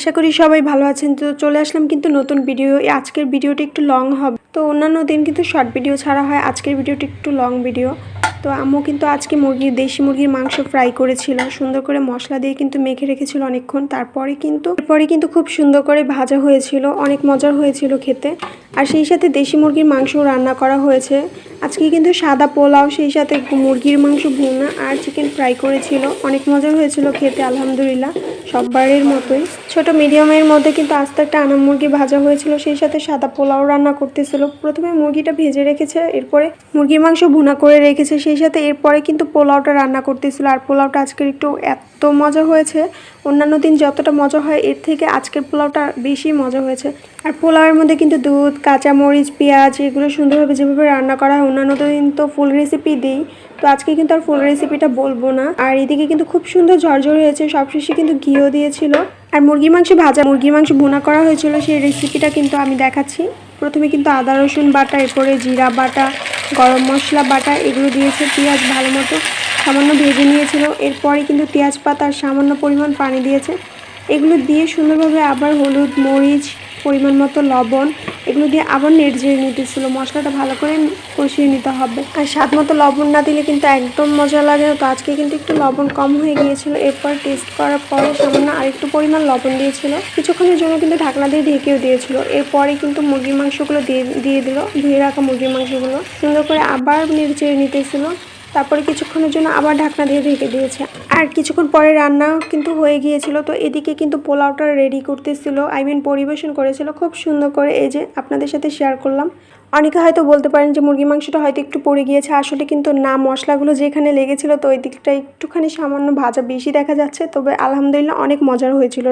আশা করি সবাই ভালো আছেন। তো চলে আসলাম কিন্তু নতুন ভিডিও। আজকের ভিডিওটি একটু লং হবে, তো অন্যান্য দিন কিন্তু শর্ট ভিডিও ছাড়া হয়, আজকের ভিডিওটি একটু লং ভিডিও। তো আম্মু কিন্তু আজকে দেশি মুরগির মাংস ফ্রাই করেছিল, সুন্দর করে মশলা দিয়ে কিন্তু মেখে রেখেছিল অনেকক্ষণ। তারপরে কিন্তু খুব সুন্দর করে ভাজা হয়েছিল, অনেক মজার হয়েছিল খেতে। আর সেই সাথে দেশি মুরগির মাংস রান্না করা হয়েছে। আজকে কিন্তু সাদা পোলাও, সেই সাথে মুরগির মাংস ভুনা আর চিকেন ফ্রাই করেছিল, অনেক মজার হয়েছিল খেতে আলহামদুলিল্লাহ, সববারের মতোই। ছোট মিডিয়ামের মধ্যে কিন্তু আস্তে একটা আনা মুরগি ভাজা হয়েছিল, সেই সাথে সাদা পোলাও রান্না করতেছিল। প্রথমে মুরগিটা ভেজে রেখেছে, এরপরে মুরগির মাংস ভুনা করে রেখেছে, সেই সাথে এরপরে কিন্তু পোলাওটা রান্না করতেছিল। আর পোলাওটা আজকের একটু এত মজা হয়েছে, অন্যান্য দিন যতটা মজা হয় এর থেকে আজকের পোলাওটা বেশি মজা হয়েছে। আর পোলাওয়ের মধ্যে কিন্তু দুধ, কাঁচামরিচ, পেঁয়াজ এগুলো সুন্দরভাবে যেভাবে রান্না করা হয়, অন্যান্য দিন তো ফুল রেসিপি দিই, তো আজকে কিন্তু আর ফুল রেসিপিটা বলবো না। আর এদিকে কিন্তু খুব সুন্দর ঝরঝর হয়েছে, সবশেষে কিন্তু ঘিও দিয়েছিল। আর মুরগির মাংস ভুনা করা হয়েছিল, সেই রেসিপিটা কিন্তু আমি দেখাচ্ছি। প্রথমে কিন্তু আদা রসুন বাটা, এরপরে জিরা বাটা, গরম মশলা বাটা এগুলো দিয়েছে, পেঁয়াজ ভালো মতো সামান্য ভেজে নিয়েছিল, এরপরে কিন্তু তেজপাতা আর সামান্য পরিমাণ পানি দিয়েছে। এগুলো দিয়ে সুন্দরভাবে আবার হলুদ, মরিচ, পরিমাণ মতো লবণ এগুলো দিয়ে আবার নেড়ে নিতেছিল। মশলাটা ভালো করে কষিয়ে নিতে হবে, আর স্বাদ মতো লবণ না দিলে কিন্তু একদম মজা লাগে না। তো আজকে কিন্তু একটু লবণ কম হয়ে গিয়েছিল, এরপর টেস্ট করার পরে সামান্য আরেকটু পরিমাণ লবণ দিয়েছিল। কিছুক্ষণের জন্য কিন্তু ঢাকনা দিয়ে ঢেকেও দিয়েছিল। এরপরে কিন্তু মুরগির মাংসগুলো দিয়ে দিল, ধুয়ে রাখা মুরগির মাংসগুলো সুন্দর করে আবার নেড়ে নিতেছিল। তারপরে কিছুক্ষণের জন্য আবার ঢাকনা দিয়ে ঢেকে দিয়েছে। আর কিছুক্ষণ পরে রান্না কিন্তু হয়ে গিয়েছিল। তো এদিকে কিন্তু পোলাওটা রেডি করতেছিল, পরিবেশন করেছিল খুব সুন্দর করে। এই যে আপনাদের সাথে শেয়ার করলাম। অনেকে হয়তো বলতে পারেন যে মুরগির মাংসটা হয়তো একটু পড়ে গিয়েছে, আসলে কিন্তু না, মশলাগুলো যেখানে লেগেছিল তো ওই দিকটা একটুখানি সামান্য ভাজা বেশি দেখা যাচ্ছে, তবে আলহামদুলিল্লাহ অনেক মজার হয়েছিল।